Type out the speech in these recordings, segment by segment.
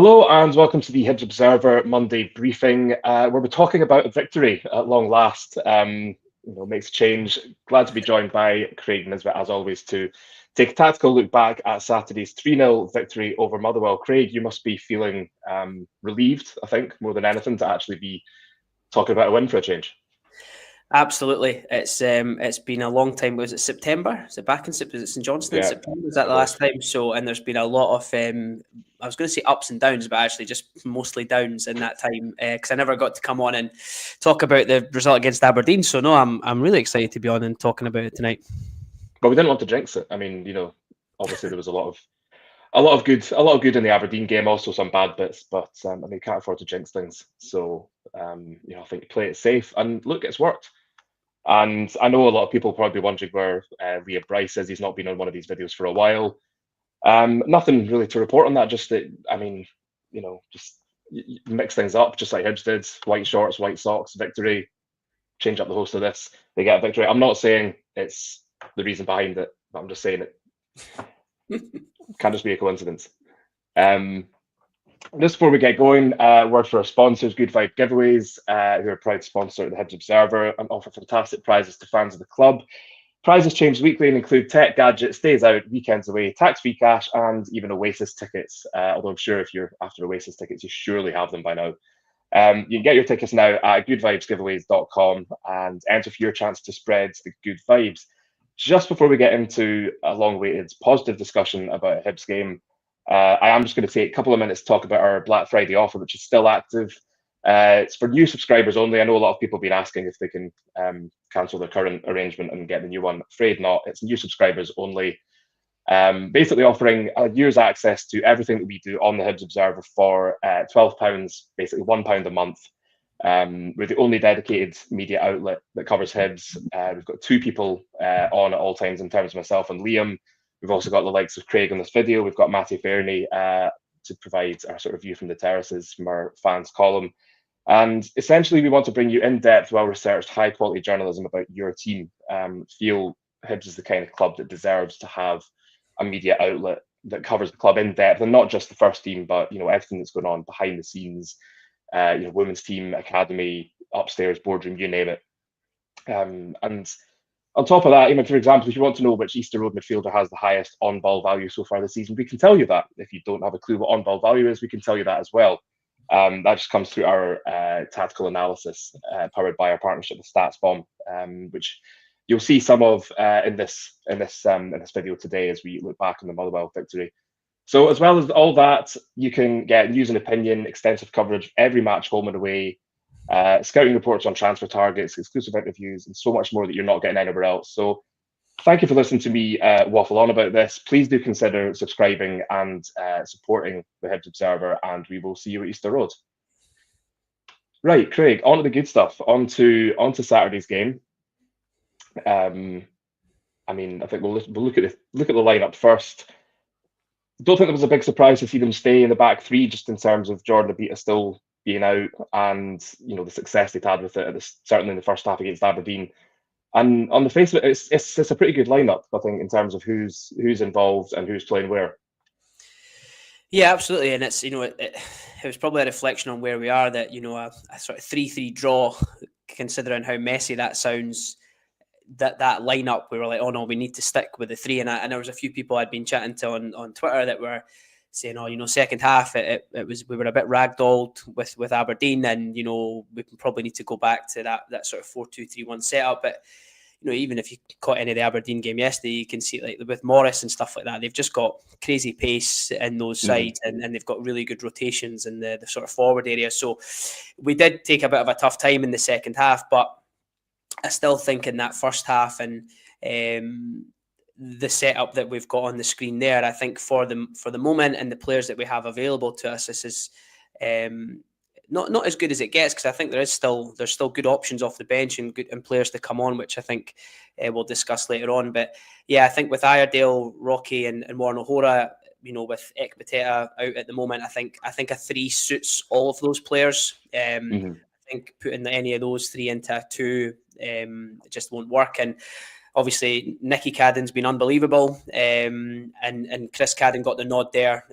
Hello and welcome to the Hibs Observer Monday briefing, where we're talking about a victory at long last. Makes a change. Glad to be joined by Craig Nisbet, as always, to take a tactical look back at Saturday's 3-0 victory over Motherwell. Craig, you must be feeling relieved, I think, more than anything, to actually be talking about a win for a change. Absolutely, it's been a long time. Was it September? Is it back in September? Was it St Johnstone in Yeah, September? Was that the last time? So, and there's been a lot of I was going to say ups and downs, but actually just mostly downs in that time because I never got to come on and talk about the result against Aberdeen. So no, I'm really excited to be on and talking about it tonight. But we didn't want to jinx it. I mean, obviously there was a lot of good in the Aberdeen game, also some bad bits, but I mean, you can't afford to jinx things. So I think play it safe. And look, it's worked. And I know a lot of people probably wondering where Ria Bryce is. He's not been on one of these videos for a while. Nothing really to report on that. Just that, I mean, just mix things up, just like Hibs did. White shorts, white socks, victory. Change up the host of this. They get a victory. I'm not saying it's the reason behind it, but I'm just saying it can't just be a coincidence. Just before we get going, word for our sponsors, Good Vibe Giveaways, who are a proud sponsor of the Hibs Observer and offer fantastic prizes to fans of the club. Prizes change weekly and include tech, gadgets, days out, weekends away, tax-free cash, and even Oasis tickets. Although I'm sure if you're after Oasis tickets, you surely have them by now. You can get your tickets now at goodvibesgiveaways.com and enter for your chance to spread the good vibes. Just before we get into a long-awaited positive discussion about a Hibs game, I am just going to take a couple of minutes to talk about our Black Friday offer, which is still active. It's for new subscribers only. I know a lot of people have been asking if they can cancel their current arrangement and get the new one. Afraid not. It's new subscribers only. Basically offering a year's access to everything that we do on the Hibs Observer for £12, basically £1 a month. We're the only dedicated media outlet that covers Hibs. We've got two people on at all times in terms of myself and Liam. We've also got the likes of Craig on this video. We've got Matty Fairney to provide our sort of view from the terraces from our fans column. And essentially, we want to bring you in-depth, well-researched, high-quality journalism about your team. Feel Hibs is the kind of club that deserves to have a media outlet that covers the club in depth, and not just the first team, but everything that's going on behind the scenes. Women's team, academy, upstairs, boardroom, you name it. And on top of that, for example, if you want to know which Easter Road midfielder has the highest on-ball value so far this season, we can tell you that. If you don't have a clue what on-ball value is, we can tell you that as well. That just comes through our tactical analysis, powered by our partnership with StatsBomb, which you'll see some of in this video today as we look back on the Motherwell victory. So as well as all that, you can get news and opinion, extensive coverage every match, home and away, scouting reports on transfer targets, exclusive interviews, and so much more that you're not getting anywhere else. So thank you for listening to me waffle on about this. Please do consider subscribing and supporting the Hibs Observer, and we will see you at Easter Road. Right, Craig, on to the good stuff. On to Saturday's game. I think we'll look at the lineup first. Don't think there was a big surprise to see them stay in the back three, just in terms of Jordan Abita still being out, and the success they'd had with it, certainly in the first half against Aberdeen. And on the face of it, it's a pretty good lineup, I think, in terms of who's involved and who's playing where. Yeah, absolutely, and it's it was probably a reflection on where we are that a sort of 3-3 draw, considering how messy that sounds. That lineup, we were like, oh no, we need to stick with the three. And there was a few people I'd been chatting to on Twitter that were saying, oh, second half it was, we were a bit ragdolled with Aberdeen, and we probably need to go back to that sort of 4-2-3-1 setup. But even if you caught any of the Aberdeen game yesterday, you can see, like, with Morris and stuff like that, they've just got crazy pace in those sides, and they've got really good rotations in the sort of forward area. So we did take a bit of a tough time in the second half, but I still think in that first half and the setup that we've got on the screen there, I think for the moment and the players that we have available to us, this is not as good as it gets, because I think there's still good options off the bench and players to come on, which I think we'll discuss later on. But yeah, I think with Iredale, Rocky, and Warren O'Hora, with Ekbateta out at the moment, I think a three suits all of those players. I think putting any of those three into a two, it just won't work. And obviously Nicky Cadden's been unbelievable, and Chris Cadden got the nod there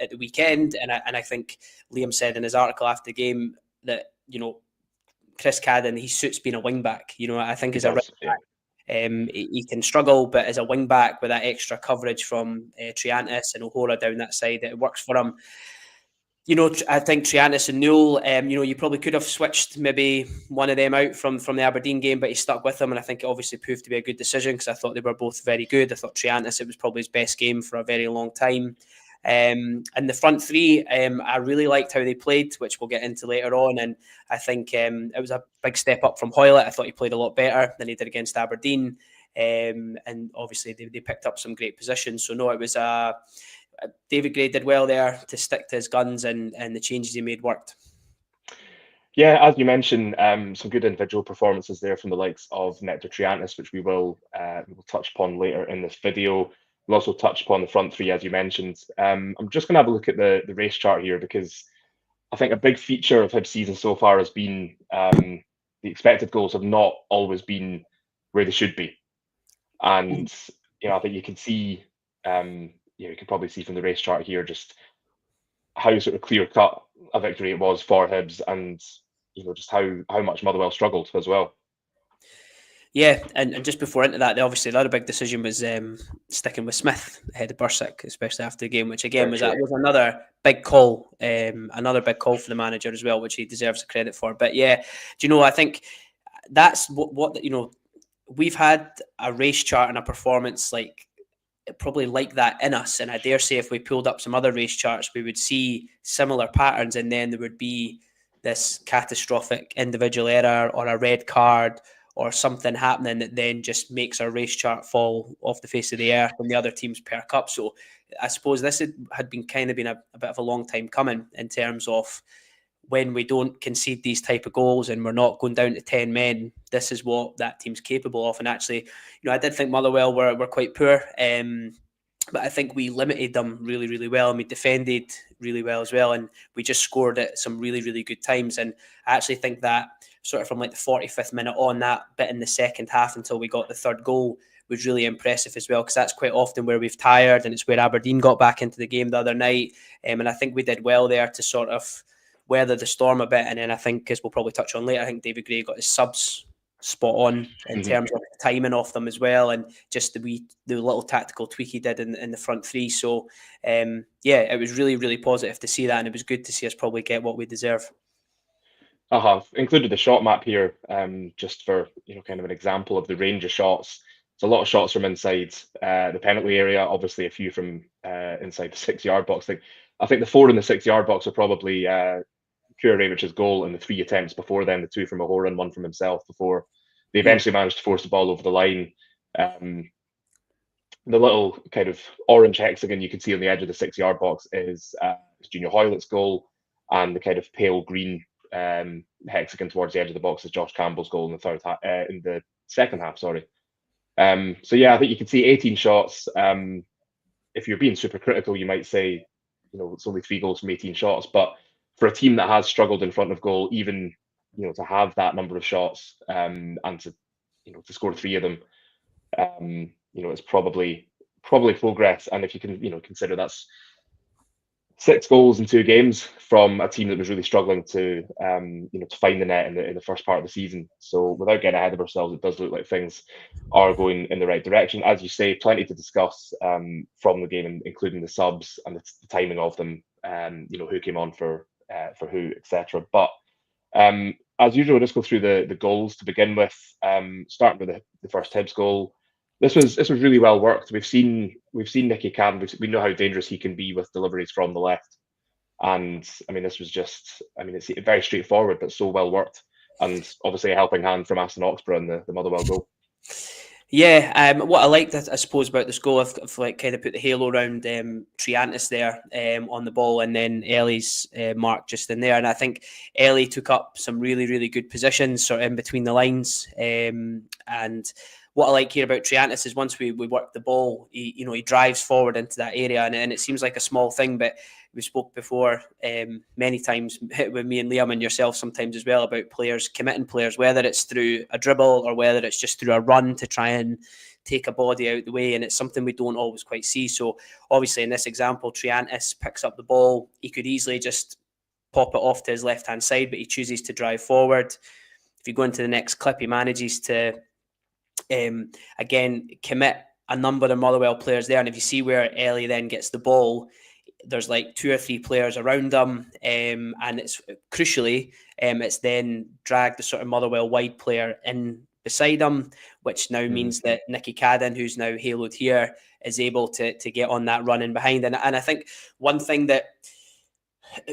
at the weekend, and I think Liam said in his article after the game that, you know, Chris Cadden, he suits being a wing back. You know, I think as a right back, he can struggle, but as a wing back with that extra coverage from Triantis and O'Hora down that side, it works for him. You know, I think Triantis and Newell, you know, you probably could have switched maybe one of them out from the Aberdeen game, but he stuck with them, and I think it obviously proved to be a good decision because I thought they were both very good. I thought Triantis, it was probably his best game for a very long time. And the front three, I really liked how they played, which we'll get into later on. And I think it was a big step up from Hoylett. I thought he played a lot better than he did against Aberdeen. And obviously they picked up some great positions. So no, it was David Gray did well there to stick to his guns, and the changes he made worked. Yeah, as you mentioned, some good individual performances there from the likes of Nectar Triantis, which we will touch upon later in this video. We'll also touch upon the front three, as you mentioned. I'm just going to have a look at the race chart here, because I think a big feature of Hibs season so far has been the expected goals have not always been where they should be. And, you know, I think you can see, you can probably see from the race chart here just how sort of clear-cut a victory it was for Hibs, and, you know, just how much Motherwell struggled as well. Yeah, and just before into that, obviously the other big decision was sticking with Smith ahead of Bursick, especially after the game, which again was another big call, for the manager as well, which he deserves the credit for. But yeah, do you know, I think that's what you know, we've had a race chart and a performance probably like that in us, and I dare say if we pulled up some other race charts, we would see similar patterns, and then there would be this catastrophic individual error or a red card or something happening that then just makes our race chart fall off the face of the earth when the other teams perk up. So I suppose this had been a bit of a long time coming in terms of when we don't concede these type of goals and we're not going down to 10 men, this is what that team's capable of. And actually, you know, I did think Motherwell were quite poor, but I think we limited them really, really well, and we defended really well as well, and we just scored at some really, really good times. And I actually think that sort of from like the 45th minute on, that bit in the second half until we got the third goal was really impressive as well, because that's quite often where we've tired, and it's where Aberdeen got back into the game the other night. And I think we did well there to sort of weather the storm a bit. And then I think, as we'll probably touch on later, I think David Gray got his subs spot on in terms of timing off them as well, and just the little tactical tweak he did in the front three. So yeah, it was really, really positive to see that, and it was good to see us probably get what we deserve. I have included the shot map here, just for, you know, kind of an example of the range of shots. It's a lot of shots from inside the penalty area, obviously a few from inside the 6-yard box. I think the 4 in the 6-yard box are probably Kurarevich's goal, and the 3 attempts before then, the 2 from O'Hora and 1 from himself, before they eventually managed to force the ball over the line. The little kind of orange hexagon you can see on the edge of the 6-yard box is Junior Hoylett's goal, and the kind of pale green hexagon towards the edge of the box is Josh Campbell's goal in the second half. So yeah, I think you can see 18 shots. If you're being super critical, you might say, you know, it's only 3 goals from 18 shots, but for a team that has struggled in front of goal, even, you know, to have that number of shots and to, you know, to score 3 of them, you know, it's probably progress. And if you can, you know, consider that's 6 goals in 2 games from a team that was really struggling to, you know, to find the net in the first part of the season. So without getting ahead of ourselves, it does look like things are going in the right direction. As you say, plenty to discuss from the game, including the subs and the timing of them, you know, who came on for who, etc. But as usual, we'll just go through the goals to begin with, starting with the first Hibs goal. This was really well worked. We've seen Nicky Cadden. We know how dangerous he can be with deliveries from the left, and I mean, this was just, I mean, it's very straightforward but so well worked, and obviously a helping hand from Aston Oxborough in the Motherwell goal. Yeah, what I liked, I suppose, about this goal, I've like kind of put the halo around Triantis there on the ball, and then Ellie's mark just in there. And I think Ellie took up some really, really good positions sort of in between the lines. And what I like here about Triantis is once we work the ball, he drives forward into that area, and it seems like a small thing, but we spoke before many times with me and Liam and yourself sometimes as well about players, committing players, whether it's through a dribble or whether it's just through a run to try and take a body out the way, and it's something we don't always quite see. So obviously in this example, Triantis picks up the ball. He could easily just pop it off to his left-hand side, but he chooses to drive forward. If you go into the next clip, he manages to, again, commit a number of Motherwell players there. And if you see where Ellie then gets the ball, there's like 2 or 3 players around him. And it's crucially, it's then dragged the sort of Motherwell wide player in beside him, which now means that Nicky Cadden, who's now haloed here, is able to get on that run in behind. And I think one thing that,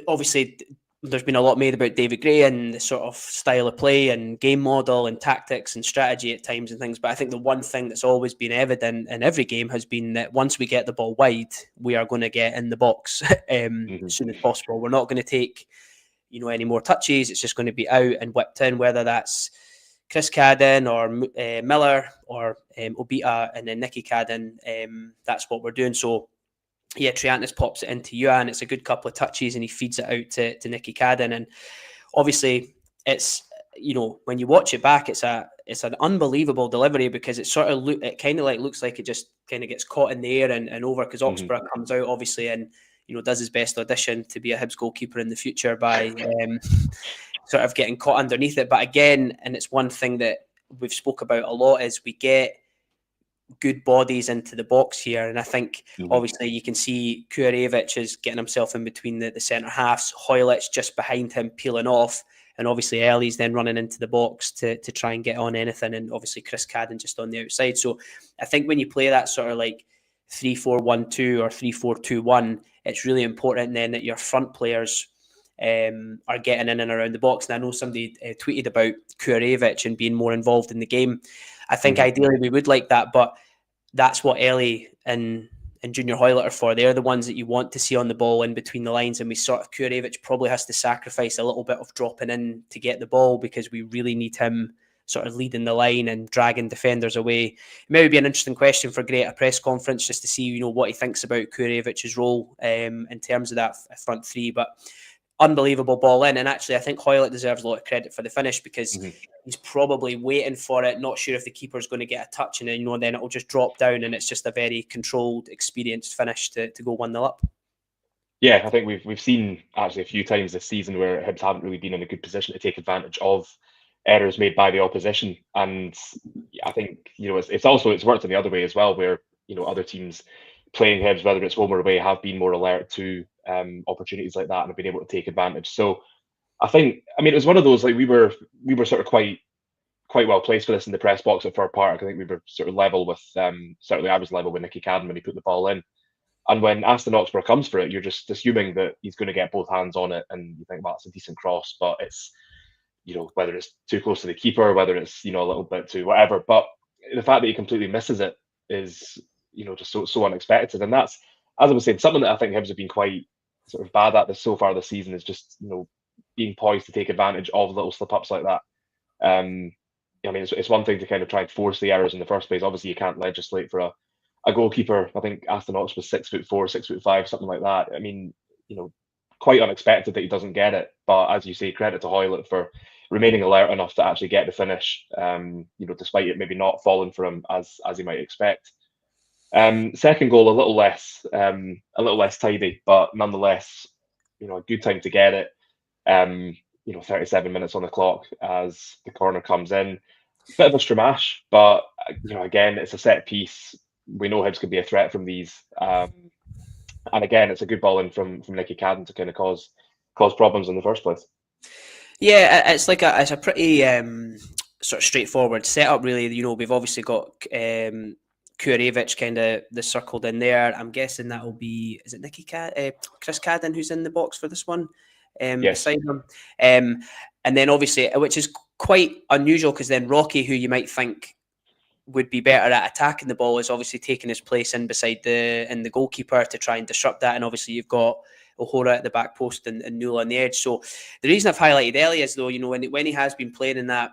obviously, there's been a lot made about David Gray and the sort of style of play and game model and tactics and strategy at times and things. But I think the one thing that's always been evident in every game has been that once we get the ball wide, we are going to get in the box as soon as possible. We're not going to take, any more touches. It's just going to be out and whipped in, whether that's Chris Cadden or Miller or Obita and then Nicky Cadden. That's what we're doing. So, yeah, Triantis pops it into Yuan. It's a good couple of touches and he feeds it out to Nicky Cadden. And obviously it's, when you watch it back, it's an unbelievable delivery because it sort of looks like it just kind of gets caught in the air and over, because Oxborough comes out obviously and, does his best audition to be a Hibs goalkeeper in the future by sort of getting caught underneath it. But again, and it's one thing that we've spoke about a lot, is we get good bodies into the box here, and I think obviously you can see Kurevic is getting himself in between the centre halves, Hoylett just behind him peeling off, and obviously Ellie's then running into the box to try and get on anything, and obviously Chris Cadden just on the outside. So I think when you play that sort of like 3-4-1-2 or 3-4-2-1, it's really important then that your front players are getting in and around the box. And I know somebody tweeted about Kurevic and being more involved in the game. I think ideally we would like that, but that's what Ellie and Junior Hoylett are for. They're the ones that you want to see on the ball in between the lines, and we sort of, Kurevic probably has to sacrifice a little bit of dropping in to get the ball because we really need him sort of leading the line and dragging defenders away. It may be an interesting question for Gray at a press conference just to see, what he thinks about Kurevic's role in terms of that front three, but unbelievable ball in. And actually, I think Hoylett deserves a lot of credit for the finish because he's probably waiting for it, not sure if the keeper's going to get a touch, and then it'll just drop down, and it's just a very controlled, experienced finish to go 1-0 up. Yeah, I think we've seen actually a few times this season where Hibs haven't really been in a good position to take advantage of errors made by the opposition, and I think it's worked in the other way as well, where other teams playing Hibs, whether it's home or away, have been more alert to opportunities like that and have been able to take advantage. So I think, it was one of those, like we were sort of quite well placed for this in the press box at Fir Park. I think we were sort of level with, certainly I was level with Nicky Cadden when he put the ball in. And when Aston Oxborough comes for it, you're just assuming that he's going to get both hands on it, and you think, well, it's a decent cross, but it's, whether it's too close to the keeper, whether it's, a little bit too whatever. But the fact that he completely misses it is, just so unexpected. And that's, as I was saying, something that I think Hibs have been quite sort of bad at this so far this season, is just, being poised to take advantage of little slip-ups like that. It's one thing to kind of try and force the errors in the first place. Obviously, you can't legislate for a goalkeeper. I think Aston Ox was 6'4", 6'5", something like that. Quite unexpected that he doesn't get it. But as you say, credit to Hoylett for remaining alert enough to actually get the finish, despite it maybe not falling for him as he might expect. Second goal, a little less tidy, but nonetheless, a good time to get it. 37 minutes on the clock as the corner comes in. Bit of a stramash, but again, it's a set piece. We know Hibs could be a threat from these. And again, it's a good ball in from Nicky Cadden to kind of cause problems in the first place. Yeah, it's a pretty sort of straightforward setup, really. We've obviously got Kurevic kind of circled in there. I'm guessing that will be, is it Chris Cadden who's in the box for this one? Yes. Beside him. And then obviously, which is quite unusual, because then Rocky, who you might think would be better at attacking the ball, is obviously taking his place in beside the goalkeeper to try and disrupt that. And obviously you've got O'Hora at the back post and Newell on the edge. So the reason I've highlighted Ellie is, though, when he has been playing in that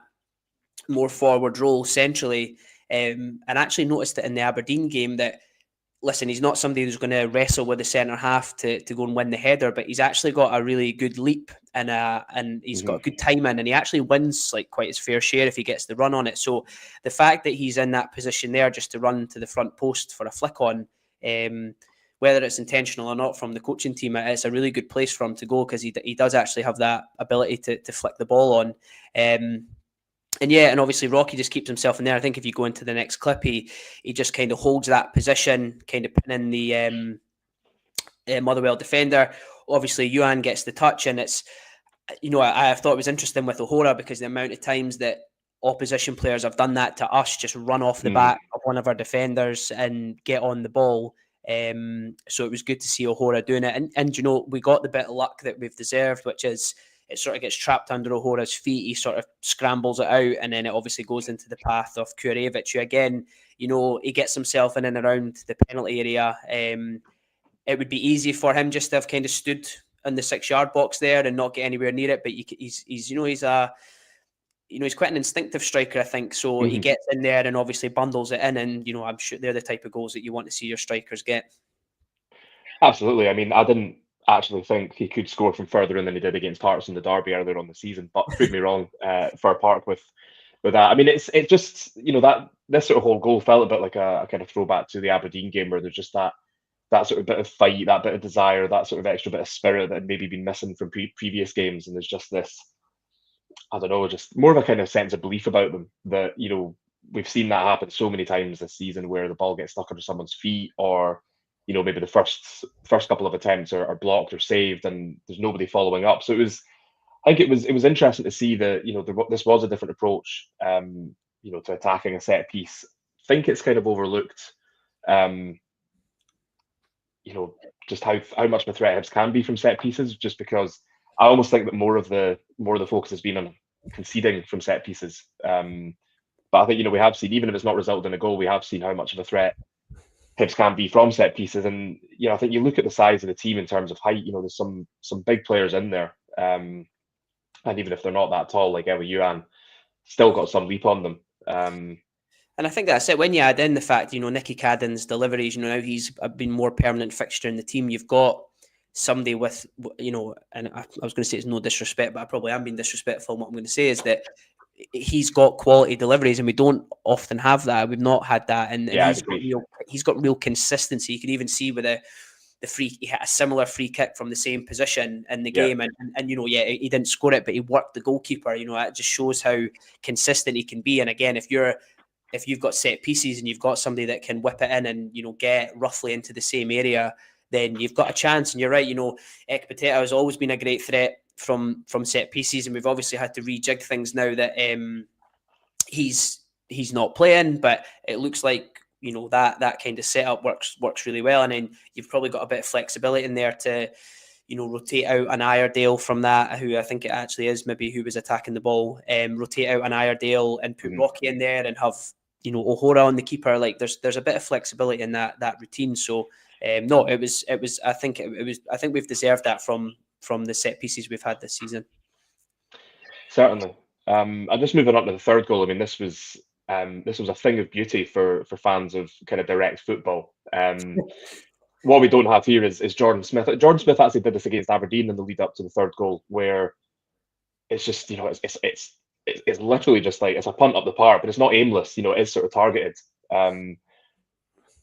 more forward role centrally, and actually noticed it in the Aberdeen game, that listen, he's not somebody who's going to wrestle with the centre half to go and win the header, but he's actually got a really good leap and he's got a good timing, and he actually wins like quite his fair share if he gets the run on it. So the fact that he's in that position there just to run to the front post for a flick on, whether it's intentional or not from the coaching team, it's a really good place for him to go, because he does actually have that ability to flick the ball on. And yeah, and obviously Rocky just keeps himself in there. I think if you go into the next clip, he just kind of holds that position, kind of pinning the Motherwell defender. Obviously, Yuan gets the touch, and it's, I thought it was interesting with O'Hora, because the amount of times that opposition players have done that to us, just run off the back of one of our defenders and get on the ball. So it was good to see O'Hora doing it. And we got the bit of luck that we've deserved, which is, it sort of gets trapped under O'Hora's feet. He sort of scrambles it out, and then it obviously goes into the path of Kurevich, who again, he gets himself in and around the penalty area. It would be easy for him just to have kind of stood in the 6-yard box there and not get anywhere near it. But he's quite an instinctive striker, I think. So he gets in there and obviously bundles it in, and I'm sure they're the type of goals that you want to see your strikers get. Absolutely. I mean, I didn't actually think he could score from further in than he did against Hearts in the derby earlier on the season, but prove me wrong for a Park with that. I mean, it just that this sort of whole goal felt a bit like a kind of throwback to the Aberdeen game, where there's just that sort of bit of fight, that bit of desire, that sort of extra bit of spirit that had maybe been missing from previous games, and there's just this, I don't know, just more of a kind of sense of belief about them that we've seen that happen so many times this season, where the ball gets stuck under someone's feet, or maybe the first couple of attempts are blocked or saved, and there's nobody following up. So I think it was interesting to see that this was a different approach, to attacking a set piece. I think it's kind of overlooked, just how much of a threat Hibs can be from set pieces. Just because I almost think that more of the focus has been on conceding from set pieces. But I think we have seen, even if it's not resulted in a goal, we have seen how much of a threat Hibs can be from set pieces. And I think you look at the size of the team in terms of height. There's some big players in there, and even if they're not that tall, like Ewa Yuan, still got some leap on them. And I think that's it. When you add in the fact, Nicky Cadden's deliveries, now he's been more permanent fixture in the team. You've got somebody with, and I was going to say it's no disrespect, but I probably am being disrespectful. And what I'm going to say is that he's got quality deliveries, and we don't often have that. We've not had that, and he's got real consistency. You can even see with the free, he had a similar free kick from the same position in the game, and he didn't score it, but he worked the goalkeeper. It just shows how consistent he can be. And again, if you've got set pieces and you've got somebody that can whip it in and get roughly into the same area, then you've got a chance. And you're right, Ekpateta has always been a great threat from set pieces, and we've obviously had to rejig things now that he's not playing, but it looks like that kind of setup works really well. And then you've probably got a bit of flexibility in there to rotate out an Iredale from that, who I think it actually is maybe who was attacking the ball, rotate out an Iredale and put Rocky in there and have O'Hora on the keeper. Like there's a bit of flexibility in that routine. So no, it was I think we've deserved that from the set pieces we've had this season. Certainly. I'm just moving on to the third goal. I mean, this was a thing of beauty for fans of kind of direct football. What we don't have here is Jordan Smith. Jordan Smith actually did this against Aberdeen in the lead up to the third goal, where it's just it's literally just like it's a punt up the park, but it's not aimless. It is sort of targeted. And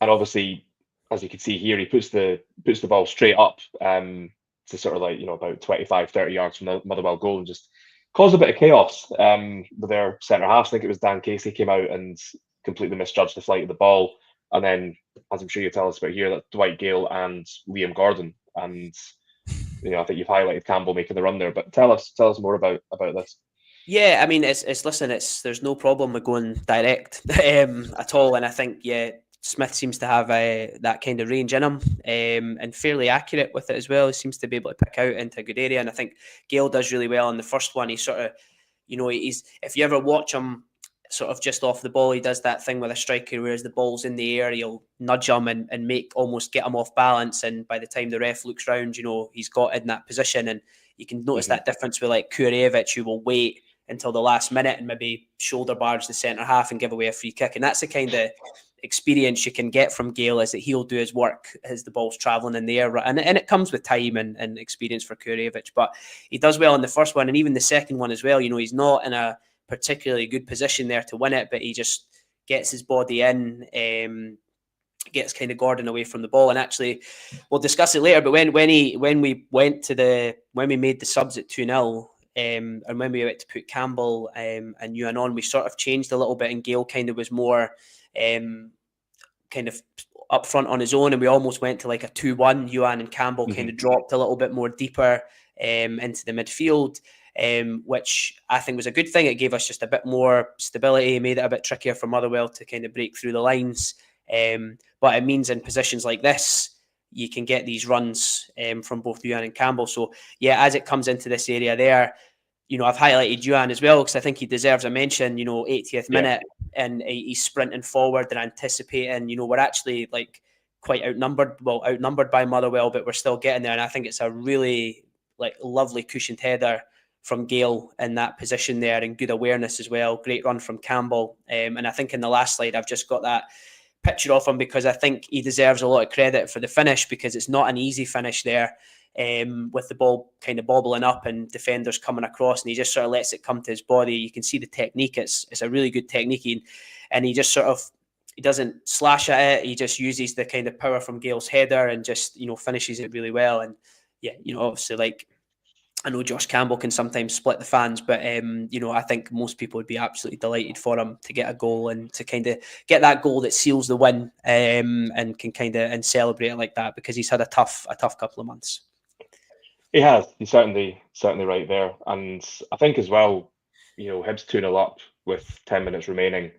obviously, as you can see here, he puts the ball straight up to sort of like about 25-30 yards from the Motherwell goal, and just caused a bit of chaos with their centre half. I think it was Dan Casey came out and completely misjudged the flight of the ball. And then, as I'm sure you'll tell us about here, that Dwight Gale and Liam Gordon. And I think you've highlighted Campbell making the run there. But tell us more about this. Yeah, I mean, there's no problem with going direct at all. And I think Smith seems to have that kind of range in him, and fairly accurate with it as well. He seems to be able to pick out into a good area. And I think Gale does really well in the first one. He sort of, he's, if you ever watch him sort of just off the ball, he does that thing with a striker, whereas the ball's in the air, he'll nudge him and get him off balance. And by the time the ref looks round, he's got in that position. And you can notice that difference with like Kurevich, who will wait until the last minute and maybe shoulder barge the centre half and give away a free kick. And that's the kind of experience you can get from Gale is that he'll do his work as the ball's travelling in the air, and it comes with time and experience for Kurevich. But he does well in the first one and even the second one as well. He's not in a particularly good position there to win it, but he just gets his body in, gets kind of Gordon away from the ball. And actually, we'll discuss it later, but when we made the subs at 2-0, and when we went to put Campbell and Ewan on, we sort of changed a little bit, and Gale kind of was more kind of up front on his own, and we almost went to like a 2-1. Ewan and Campbell kind of dropped a little bit more deeper into the midfield, which I think was a good thing. It gave us just a bit more stability, made it a bit trickier for Motherwell to kind of break through the lines. But it means in positions like this, you can get these runs from both Ewan and Campbell. So yeah, as it comes into this area there, I've highlighted Ewan as well because I think he deserves a mention. 80th minute, and he's sprinting forward and anticipating. We're actually like quite outnumbered by Motherwell, but we're still getting there. And I think it's a really lovely cushioned header from Gale in that position there, and good awareness as well. Great run from Campbell. And I think in the last slide, I've just got that picture of him because I think he deserves a lot of credit for the finish, because it's not an easy finish there, with the ball kind of bobbling up and defenders coming across, and he just sort of lets it come to his body. You can see the technique. It's a really good technique, and he just he doesn't slash at it. He just uses the kind of power from Gale's header and just, finishes it really well. And yeah, obviously, I know Josh Campbell can sometimes split the fans, but I think most people would be absolutely delighted for him to get a goal and to kind of get that goal that seals the win, and can kind of and celebrate it like that, because he's had a tough couple of months. He has. He's certainly right there, and I think as well, Hibs 2-0 up with 10 minutes remaining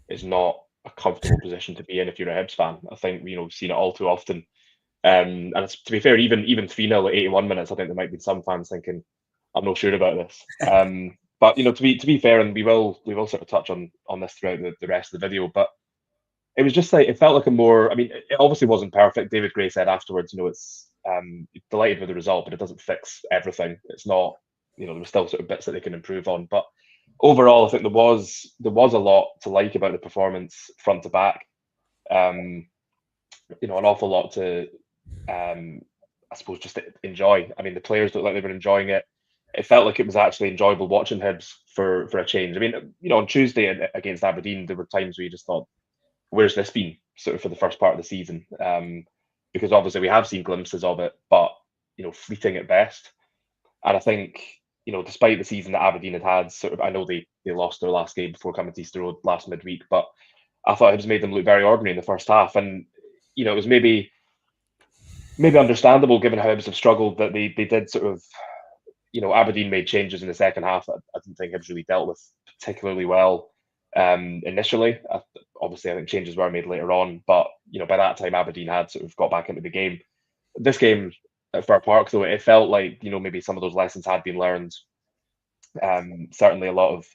is not a comfortable position to be in if you're a Hibs fan. I think we've seen it all too often. And to be fair, even 3-0 at 81 minutes, I think there might be some fans thinking, I'm not sure about this. But to be fair, and we will sort of touch on this throughout the rest of the video, but it was just it felt like a more, it obviously wasn't perfect. David Gray said afterwards, it's delighted with the result, but it doesn't fix everything. It's not, there were still sort of bits that they can improve on. But overall, I think there was a lot to like about the performance front to back. An awful lot to I suppose just enjoy. The players looked like they were enjoying it. It felt like it was actually enjoyable watching Hibs for a change. On Tuesday against Aberdeen, there were times where you just thought, where's this been sort of for the first part of the season? Because obviously we have seen glimpses of it, but fleeting at best. And I think, despite the season that Aberdeen had sort of, I know they lost their last game before coming to Easter Road last midweek, but I thought Hibs made them look very ordinary in the first half. And, it was maybe understandable given how Hibs have struggled that they did sort of, Aberdeen made changes in the second half. I didn't think Hibs really dealt with particularly well initially. Obviously, I think changes were made later on, but by that time Aberdeen had sort of got back into the game. This game at Fir Park, though, it felt like maybe some of those lessons had been learned. Certainly a lot of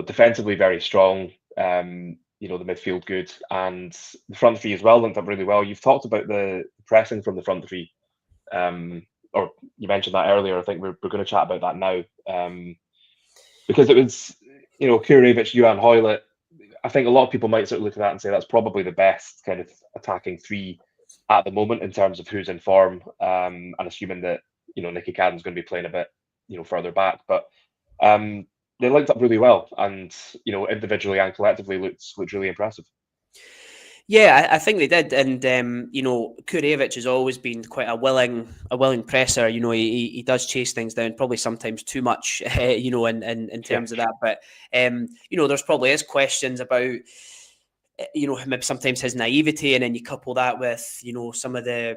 defensively very strong. The midfield good, and the front three as well linked up really well. You've talked about the pressing from the front three, or you mentioned that earlier. I think we're going to chat about that now, because it was Kurevich, Ewan, Hoylett. I think a lot of people might sort of look at that and say that's probably the best kind of attacking three at the moment in terms of who's in form, and assuming that Nicky Cadden's going to be playing a bit further back, but they linked up really well, and individually and collectively looked really impressive. Yeah, I think they did, and Kurevich has always been quite a willing presser. He does chase things down, probably sometimes too much. In terms of that, but there's probably is questions about maybe sometimes his naivety, and then you couple that with some of the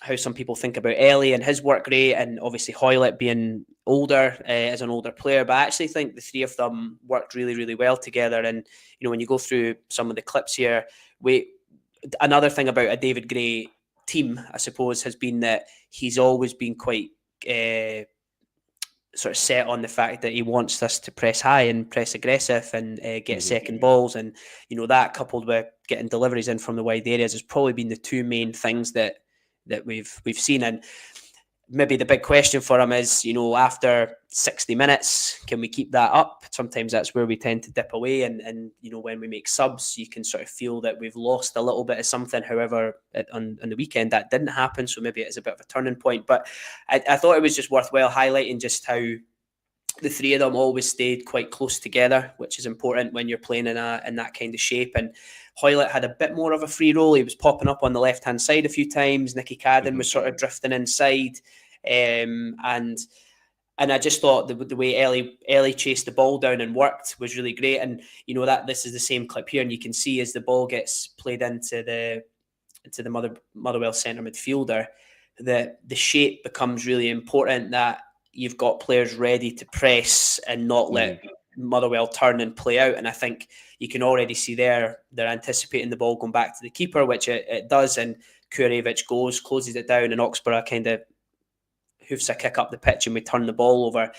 how some people think about Ellie and his work rate, and obviously Hoylett being older as an older player. But I actually think the three of them worked really, really well together. And when you go through some of the clips here, another thing about a David Gray team, I suppose, has been that he's always been quite sort of set on the fact that he wants us to press high and press aggressive and get second balls, and that coupled with getting deliveries in from the wide areas has probably been the two main things that we've seen. And maybe the big question for him is, after 60 minutes, can we keep that up? Sometimes that's where we tend to dip away. And when we make subs, you can sort of feel that we've lost a little bit of something. However, on the weekend, that didn't happen. So maybe it's a bit of a turning point. But I thought it was just worthwhile highlighting just how the three of them always stayed quite close together, which is important when you're playing in that kind of shape. And Hoylett had a bit more of a free role. He was popping up on the left-hand side a few times. Nicky Cadden was sort of drifting inside. And I just thought the way Ellie chased the ball down and worked was really great. And that this is the same clip here, and you can see as the ball gets played into the Motherwell centre midfielder, that the shape becomes really important, that you've got players ready to press and not let Motherwell turn and play out. And I think you can already see they're anticipating the ball going back to the keeper, which it does, and Kurevich closes it down, and Oxborough kind of hoofs a kick up the pitch and we turn the ball over.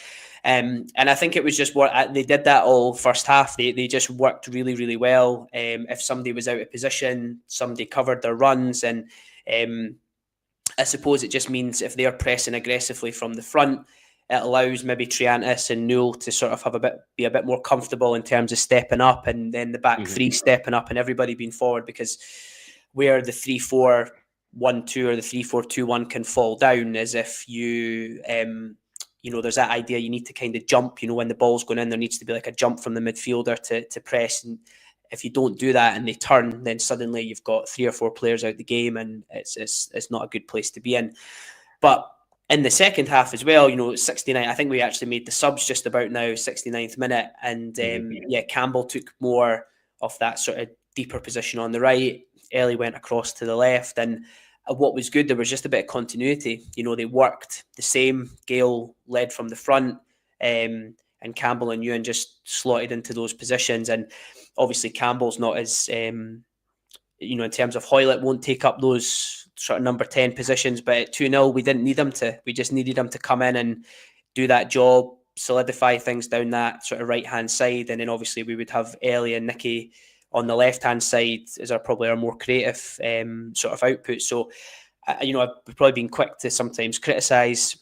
And I think it was just what they did that all first half. They just worked really, really well. If somebody was out of position, somebody covered their runs. And I suppose it just means if they're pressing aggressively from the front, it allows maybe Triantis and Newell to sort of be a bit more comfortable in terms of stepping up, and then the back three stepping up and everybody being forward, because where the 3-4-1-2 or the 3-4-2-1 can fall down is if you there's that idea you need to kind of jump, when the ball's going in, there needs to be like a jump from the midfielder to press. And if you don't do that and they turn, then suddenly you've got 3 or 4 players out the game, and it's not a good place to be in. But in the second half as well, 69, I think we actually made the subs just about now, 69th minute. And Campbell took more of that sort of deeper position on the right. Ellie went across to the left. And what was good, there was just a bit of continuity. They worked the same. Gale led from the front, and Campbell and Ewan just slotted into those positions. And obviously Campbell's not as, in terms of Hoylett, won't take up those sort of number 10 positions, but at 2-0, we didn't need him to. We just needed him to come in and do that job, solidify things down that sort of right-hand side. And then obviously we would have Ellie and Nicky on the left-hand side as probably our more creative sort of output. So, I've probably been quick to sometimes criticise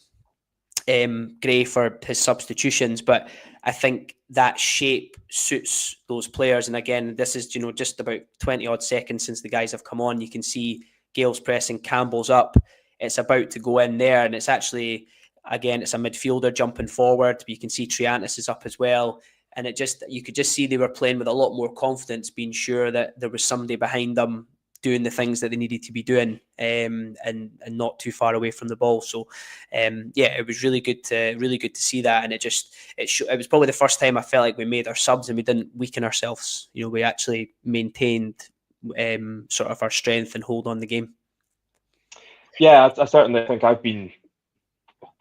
Gray for his substitutions, but I think that shape suits those players. And again, this is just about 20 odd seconds since the guys have come on. You can see Gale's pressing, Campbell's up. It's about to go in there, and it's actually, again, it's a midfielder jumping forward. You can see Triantis is up as well, and you could just see they were playing with a lot more confidence, being sure that there was somebody behind them doing the things that they needed to be doing, and not too far away from the ball. So, it was really good to see that, and it was probably the first time I felt like we made our subs and we didn't weaken ourselves. We actually maintained sort of our strength and hold on the game. Yeah, I certainly think I've been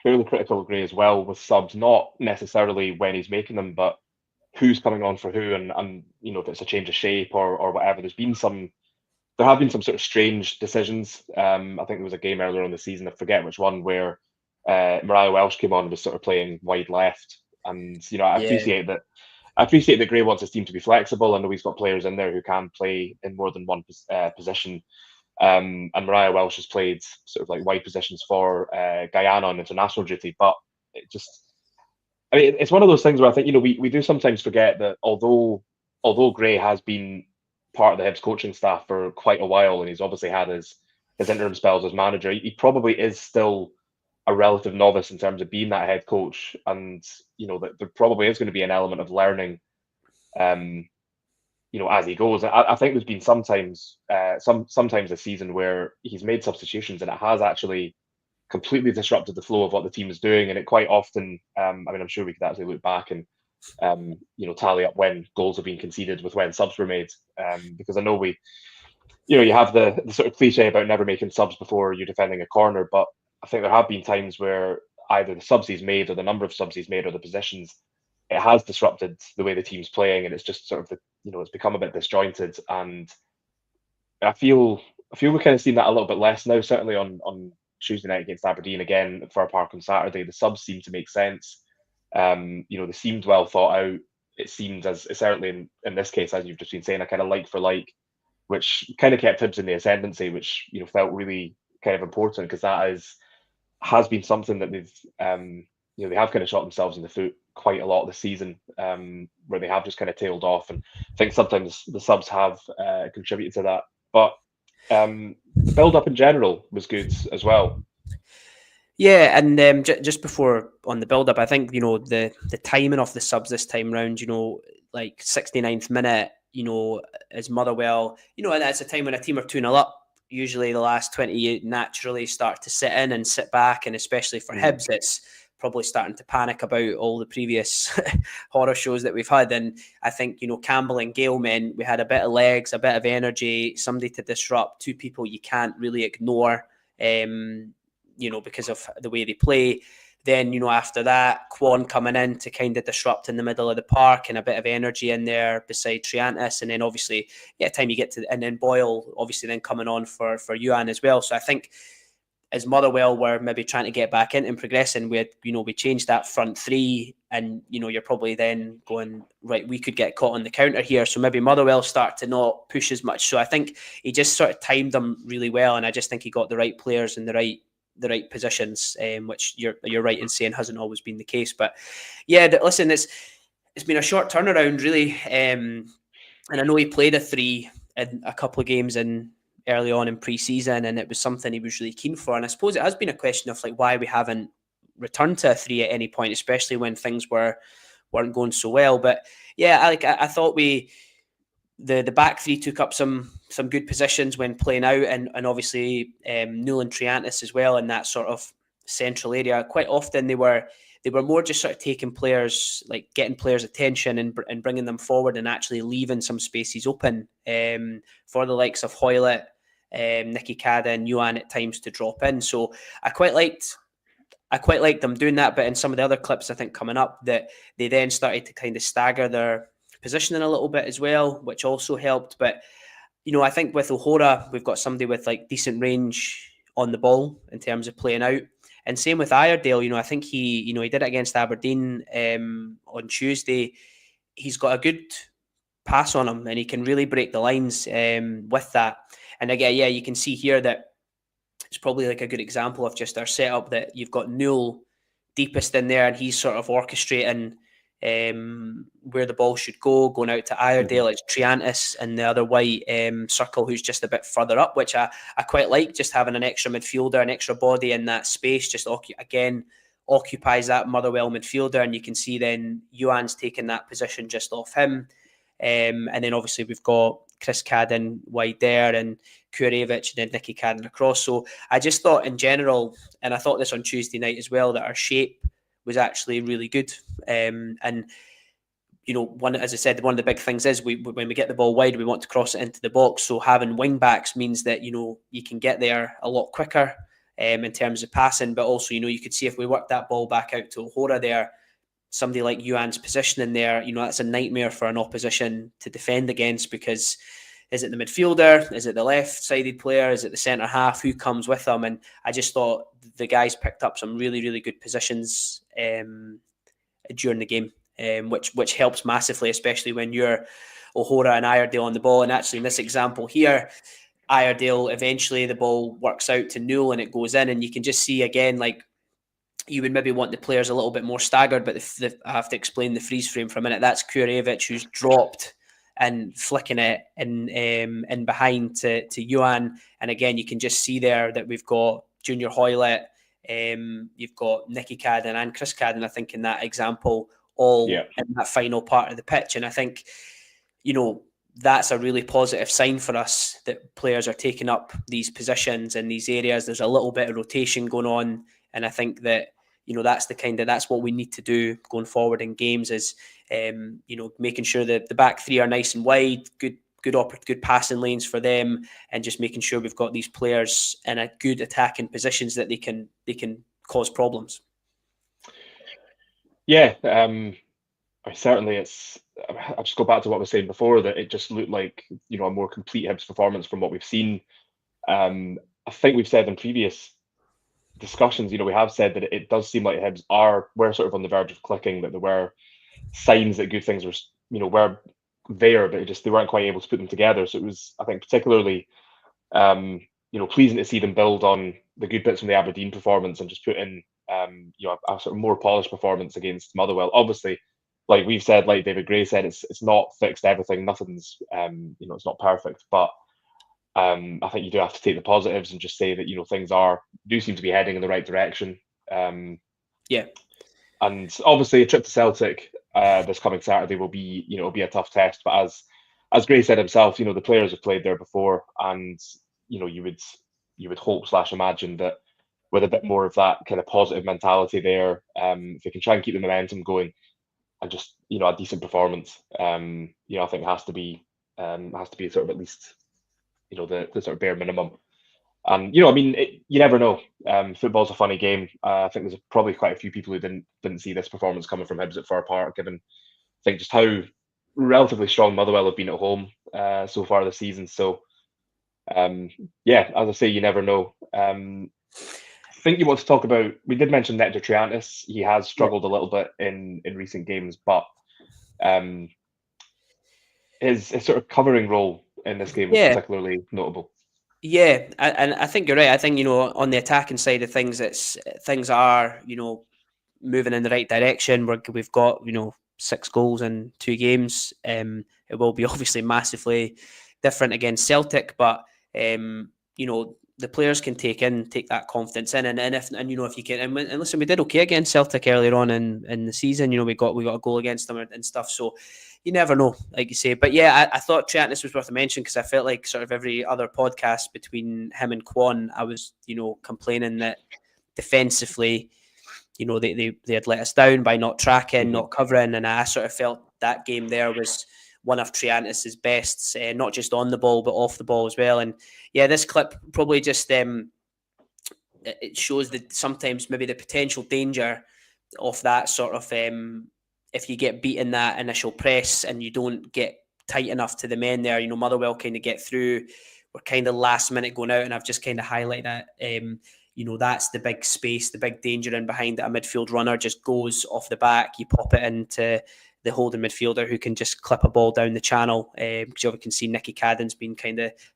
fairly critical of Gray as well with subs, not necessarily when he's making them, but who's coming on for who, and if it's a change of shape or whatever. There have been some sort of strange decisions. I think there was a game earlier on the season, I forget which one, where Mariah Welsh came on and was sort of playing wide left. And I appreciate that Gray wants his team to be flexible. I know he's got players in there who can play in more than one position. And Mariah Welsh has played sort of like wide positions for Guyana on international duty. But it's one of those things where I think we do sometimes forget that although Gray has been part of the Hibs coaching staff for quite a while, and he's obviously had his interim spells as manager, he probably is still a relative novice in terms of being that head coach, and that there probably is going to be an element of learning as he goes. I think there's been sometimes this season where he's made substitutions and it has actually completely disrupted the flow of what the team is doing, and it quite often I'm sure we could actually look back and tally up when goals have been conceded with when subs were made, because I know you have the sort of cliche about never making subs before you're defending a corner, but I think there have been times where either the subs he's made or the number of subs he's made or the positions, it has disrupted the way the team's playing, and it's just sort of it's become a bit disjointed. And I feel we're kind of seeing that a little bit less now. Certainly on Tuesday night against Aberdeen, again for Park on Saturday, the subs seem to make sense. They seemed well thought out. It seemed, as certainly in this case, as you've just been saying, a kind of like for like, which kind of kept Hibs in the ascendancy, which felt really kind of important, because that is has been something that they've they have kind of shot themselves in the foot quite a lot this season, where they have just kind of tailed off, and I think sometimes the subs have contributed to that. But the build up in general was good as well. Yeah, and just before on the build up, I think the timing of the subs this time round, like 69th minute, as Motherwell, and that's a time when a team are 2-0 up. Usually the last 20 naturally start to sit in and sit back, and especially for Hibs, it's probably starting to panic about all the previous horror shows that we've had. And I think, Campbell and Gale meant we had a bit of legs, a bit of energy, somebody to disrupt, two people you can't really ignore, because of the way they play. Then, after that, Kwon coming in to kind of disrupt in the middle of the park and a bit of energy in there beside Triantis. And then obviously, time you get to, and then Boyle obviously then coming on for Yuan as well. So I think as Motherwell were maybe trying to get back in and progressing, we changed that front three, and you're probably then going, right, we could get caught on the counter here. So maybe Motherwell start to not push as much. So I think he just sort of timed them really well, and I just think he got the right players in the right positions, which you're right in saying hasn't always been the case. But yeah, listen, it's been a short turnaround really, and I know he played a 3 in a couple of games in early on in pre-season, and it was something he was really keen for. And I suppose it has been a question of like why we haven't returned to a 3 at any point, especially when things weren't going so well. But yeah, I thought the back three took up some good positions when playing out, and obviously Newell and Triantis as well in that sort of central area. Quite often they were more just sort of taking players, like getting players' attention and bringing them forward and actually leaving some spaces open for the likes of Hoylett, Nicky Cada and Yuan at times to drop in. So I quite liked them doing that. But in some of the other clips I think coming up, that they then started to kind of stagger their positioning a little bit as well, which also helped. But I think with O'Hora, we've got somebody with like decent range on the ball in terms of playing out. And same with Iredale, I think he did it against Aberdeen on Tuesday. He's got a good pass on him, and he can really break the lines with that. And again, you can see here that it's probably like a good example of just our setup, that you've got Newell deepest in there, and he's sort of orchestrating where the ball should go, going out to Iredale. It's Triantis and the other white circle who's just a bit further up, which I quite like, just having an extra midfielder, an extra body in that space, just occupies that Motherwell midfielder, and you can see then Yuan's taking that position just off him. And then obviously we've got Chris Cadden wide there, and Kurevich, and then Nicky Cadden across. So I just thought in general, and I thought this on Tuesday night as well, that our shape was actually really good. And as I said, one of the big things is when we get the ball wide, we want to cross it into the box. So having wing backs means that you can get there a lot quicker in terms of passing, but also you could see if we work that ball back out to O'Hora there, somebody like Yuan's positioning there, that's a nightmare for an opposition to defend against, because is it the midfielder? Is it the left-sided player? Is it the centre half? Who comes with them? And I just thought the guys picked up some really, really good positions during the game, which helps massively, especially when you're O'Hora and Iredale on the ball. And actually in this example here, Iredale, eventually the ball works out to Newell and it goes in, and you can just see again, like, you would maybe want the players a little bit more staggered, but I have to explain the freeze frame for a minute. That's Kurevich who's dropped and flicking it in behind to Yuan. And again, you can just see there that we've got Junior Hoylett, you've got Nicky Cadden and Chris Cadden, I think, in that example, all in that final part of the pitch. And I think, that's a really positive sign for us, that players are taking up these positions in these areas. There's a little bit of rotation going on. And I think that, that's what we need to do going forward in games, is, making sure that the back three are nice and wide, good passing lanes for them, and just making sure we've got these players in a good attacking positions that they can cause problems. Yeah, certainly I just go back to what I was saying before, that it just looked like, a more complete Hibs performance from what we've seen. I think we've said in previous discussions, we have said that it does seem like Hibs were sort of on the verge of clicking, that there were signs that good things were there, but they weren't quite able to put them together. So it was, I think, particularly pleasing to see them build on the good bits from the Aberdeen performance and just put in, a sort of more polished performance against Motherwell. Obviously, like we've said, like David Gray said, it's not fixed everything. Nothing's, it's not perfect, but I think you do have to take the positives and just say that things do seem to be heading in the right direction. Yeah. And obviously, a trip to Celtic this coming Saturday will be, a tough test. But as Gray said himself, the players have played there before, and you would hope slash imagine that with a bit more of that kind of positive mentality there, if they can try and keep the momentum going, and just a decent performance, I think has to be sort of at least the sort of bare minimum. And you never know. Football's a funny game. I think there's probably quite a few people who didn't see this performance coming from Hibs at Fir Park, given I think just how relatively strong Motherwell have been at home so far this season. So as I say, you never know. I think you want to talk about. We did mention Nectar Triantis. He has struggled a little bit in recent games, but his sort of covering role in this game was particularly notable. Yeah, and I think you're right. I think on the attacking side of things, things are moving in the right direction. We've got 6 goals in 2 games. It will be obviously massively different against Celtic, but the players can take that confidence in, and if you can, and listen, we did okay against Celtic earlier on in the season. We got a goal against them and stuff. So you never know, like you say. But yeah, I thought Triantis was worth a mention because I felt like sort of every other podcast between him and Kwon, I was complaining that defensively, they had let us down by not tracking, not covering, and I sort of felt that game there was one of Triantis's bests, not just on the ball but off the ball as well. And yeah, this clip probably just it shows that sometimes maybe the potential danger of that sort of if you get beat in that initial press and you don't get tight enough to the men there, Motherwell kind of get through. We're kind of last minute going out, and I've just kind of highlighted that. That's the big space, the big danger in behind that a midfield runner just goes off the back. You pop it into the holding midfielder who can just clip a ball down the channel. Because you can see Nicky Cadden's been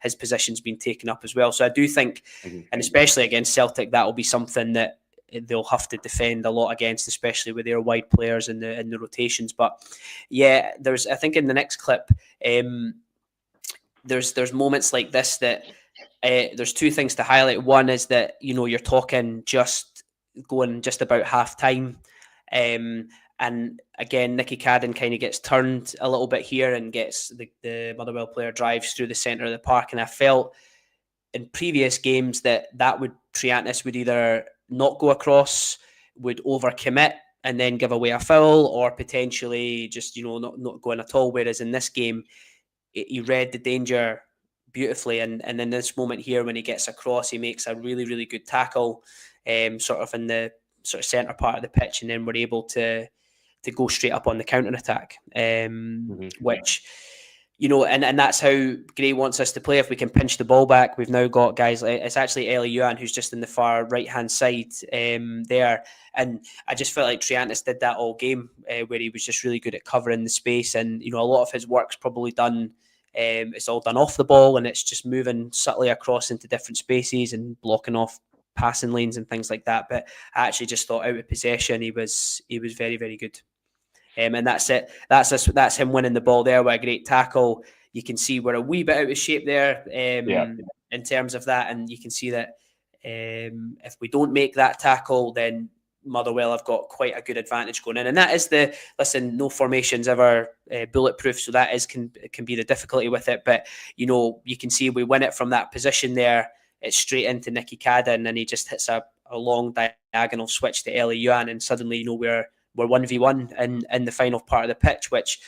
his position's been taken up as well. So I do think, and especially against Celtic, that will be something that they'll have to defend a lot against, especially with their wide players in the rotations. But yeah, I think in the next clip, there's moments like this that there's 2 things to highlight. One is that you're talking just going just about half time, and again Nicky Cadden kind of gets turned a little bit here and gets the Motherwell player drives through the centre of the park, and I felt in previous games that Triantis would either not go across, would overcommit and then give away a foul, or potentially just not going at all. Whereas in this game, he read the danger beautifully, and in this moment here, when he gets across, he makes a really, really good tackle, sort of in the sort of centre part of the pitch, and then we're able to go straight up on the counter attack, which. And that's how Gray wants us to play. If we can pinch the ball back, we've now got guys like, it's actually Eli Yuan who's just in the far right hand side there, and I just felt like Triantis did that all game, where he was just really good at covering the space, and a lot of his work's probably done. It's all done off the ball, and it's just moving subtly across into different spaces and blocking off passing lanes and things like that. But I actually just thought out of possession, he was very, very good. And that's it. That's him winning the ball there with a great tackle. You can see we're a wee bit out of shape there in terms of that, and you can see that if we don't make that tackle, then Motherwell have got quite a good advantage going in. And that is no formation's ever bulletproof, so that can be the difficulty with it. But you can see we win it from that position there. It's straight into Nicky Cadden, and he just hits a long diagonal switch to Eli Yuan, and suddenly we're 1v1 in the final part of the pitch, which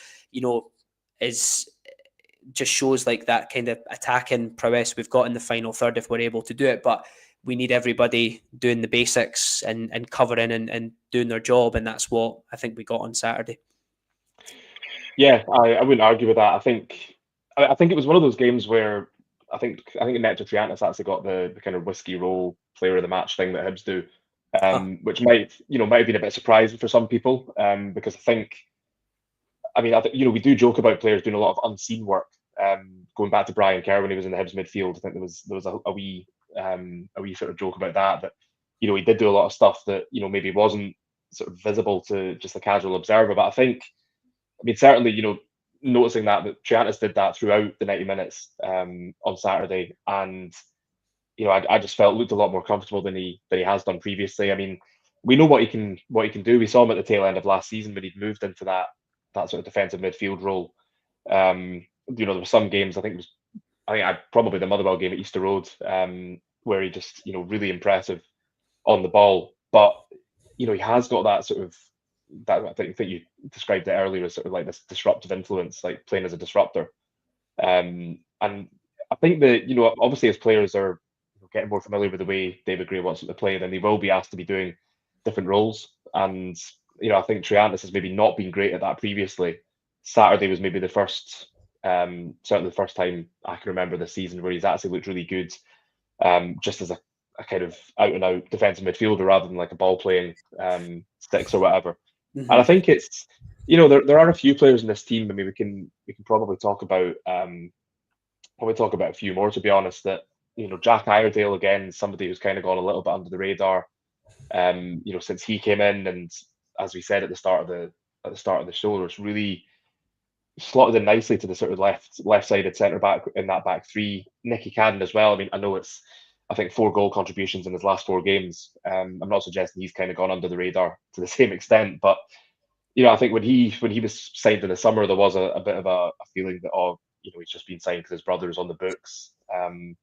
is just shows like that kind of attacking prowess we've got in the final third if we're able to do it. But we need everybody doing the basics and covering and doing their job, and that's what I think we got on Saturday. Yeah, I wouldn't argue with that. I think it was one of those games where I think Nectar Triantis actually got the kind of whiskey roll player of the match thing that Hibs do. Which might have been a bit surprising for some people, because I think we do joke about players doing a lot of unseen work. Going back to Brian Kerr when he was in the Hibs midfield, I think there was a wee a wee sort of joke about that, you know, he did do a lot of stuff that, you know, maybe wasn't sort of visible to just a casual observer. But I mean, certainly, you know, noticing that Triantis did that throughout the 90 minutes on Saturday, and you know, I just felt looked a lot more comfortable than he has done previously. I mean, we know what he can do. We saw him at the tail end of last season when he'd moved into that sort of defensive midfield role. You know, there were some games, probably the Motherwell game at Easter Road, where he just, you know, really impressive on the ball. But you know, he has got that sort of that I think you described it earlier as sort of like this disruptive influence, like playing as a disruptor. And I think that, you know, obviously as players are getting more familiar with the way David Gray wants them to play, then they will be asked to be doing different roles. And you know, I think Triantis has maybe not been great at that previously. Saturday was maybe the first, certainly the first time I can remember this season where he's actually looked really good, just as a kind of out and out defensive midfielder rather than like a ball playing six or whatever. Mm-hmm. And I think it's, you know, there are a few players in this team. I mean, we can probably talk about a few more, to be honest. That, you know, Jack Iredale again, somebody who's kind of gone a little bit under the radar. You know, since he came in, and as we said at the start of the show, it's really slotted in nicely to the sort of left-sided centre back in that back three. Nicky Cadden as well. I mean, I think 4 goal contributions in his last 4 games. I'm not suggesting he's kind of gone under the radar to the same extent, but you know, I think when he was signed in the summer, there was a bit of a feeling that, oh, you know, he's just been signed because his brother is on the books, and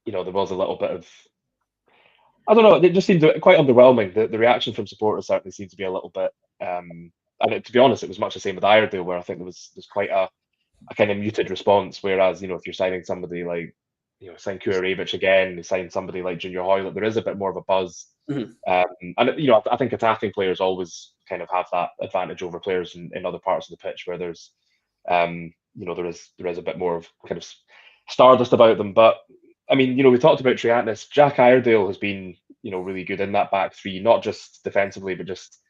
you know, there was a little bit of, I don't know, it just seemed quite underwhelming. The reaction from supporters certainly seemed to be a little bit, and to be honest, it was much the same with Iredale, where I think there's quite a kind of muted response. Whereas, you know, if you're signing somebody like, you know, sign Kurevic again, you sign somebody like Junior Hoylett, there is a bit more of a buzz. Mm-hmm. And you know, I think attacking players always kind of have that advantage over players in other parts of the pitch where there's, you know, there is a bit more of kind of stardust about them. But I mean, you know, we talked about Triantis. Jack Iredale has been, you know, really good in that back three, not just defensively, but just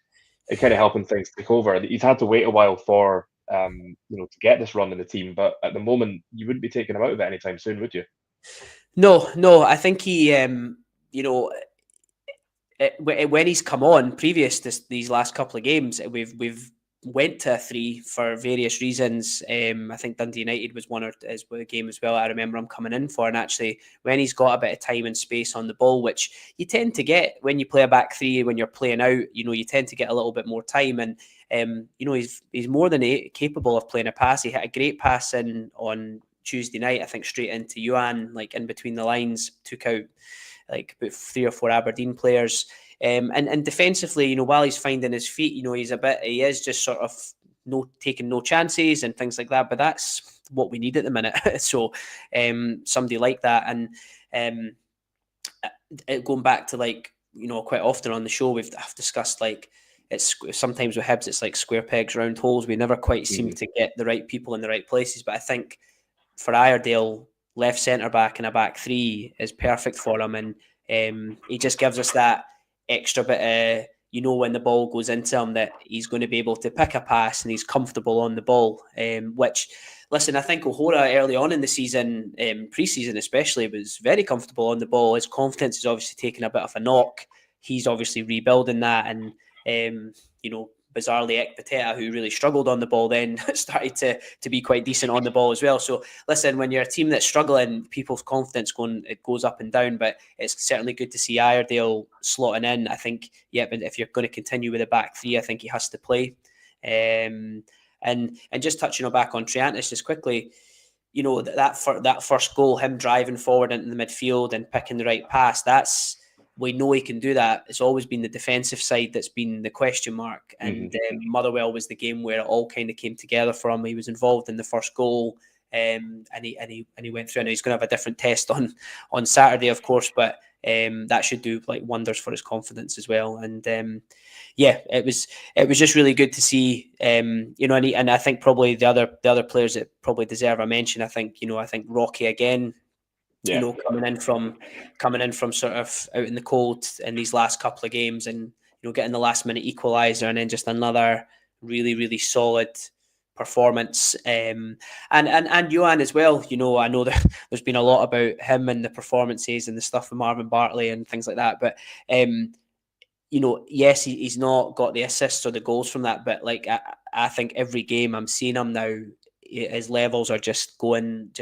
kind of helping things take over. He's had to wait a while for, you know, to get this run in the team. But at the moment, you wouldn't be taking him out of it anytime soon, would you? No. I think he, you know, when he's come on previous to these last couple of games, we've went to a 3 for various reasons. I think Dundee United was one as a game as well. I remember him coming in for, and actually when he's got a bit of time and space on the ball, which you tend to get when you play a back 3, when you're playing out, you know, you tend to get a little bit more time. And you know, he's more than capable of playing a pass. He hit a great pass in on Tuesday night, I think, straight into Yuan, like in between the lines, took out like about 3 or 4 Aberdeen players. And defensively, you know, while he's finding his feet, you know, he is just sort of taking no chances and things like that. But that's what we need at the minute. So somebody like that. And going back to, like, you know, quite often on the show, I've discussed, like, it's sometimes with Hibs, it's like square pegs, round holes. We never quite seem to get the right people in the right places. But I think for Iredale, left centre back and a back 3 is perfect for him. And he just gives us that extra bit, you know, when the ball goes into him, that he's going to be able to pick a pass and he's comfortable on the ball. Which, listen, I think O'Hora early on in the season, pre-season especially, was very comfortable on the ball. His confidence is obviously taking a bit of a knock. He's obviously rebuilding that, and you know, bizarrely Ekpiteta, who really struggled on the ball, then started to be quite decent on the ball as well. So listen, when you're a team that's struggling, people's confidence goes up and down, but it's certainly good to see Iredale slotting in. I think, yeah, but if you're going to continue with a back 3, I think he has to play. And just touching back on Triantis just quickly, you know, that first goal, him driving forward into the midfield and picking the right pass, we know he can do that. It's always been the defensive side that's been the question mark. And Motherwell was the game where it all kind of came together for him. He was involved in the first goal, and he went through. And he's going to have a different test on Saturday, of course, but that should do like wonders for his confidence as well. And yeah, it was just really good to see. You know, and I think probably the other players that probably deserve a mention. I think Rocky again. Yeah. You know, coming in from sort of out in the cold in these last couple of games, and you know, getting the last minute equaliser, and then just another really, really solid performance. And Johan as well. You know, I know that there's been a lot about him and the performances and the stuff with Marvin Bartley and things like that, but you know, yes, he's not got the assists or the goals from that, but like I think every game I'm seeing him now, his levels are just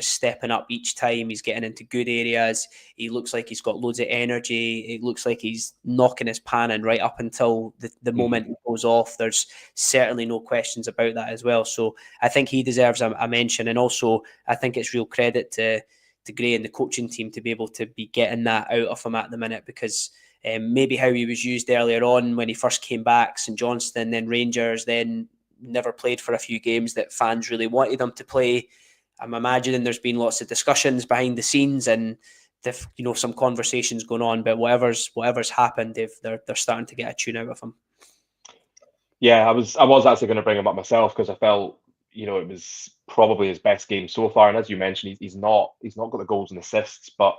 stepping up each time. He's getting into good areas. He looks like he's got loads of energy. It looks like he's knocking his pan in right up until the moment he goes off. There's certainly no questions about that as well. So I think he deserves a mention. And also, I think it's real credit to Gray and the coaching team to be able to be getting that out of him at the minute, because maybe how he was used earlier on when he first came back, St Johnstone, then Rangers, then never played for a few games that fans really wanted him to play. I'm imagining there's been lots of discussions behind the scenes and you know, some conversations going on, but whatever's happened, they're starting to get a tune out of him. Yeah, I was actually going to bring him up myself, because I felt, you know, it was probably his best game so far. And as you mentioned, he's not got the goals and assists, but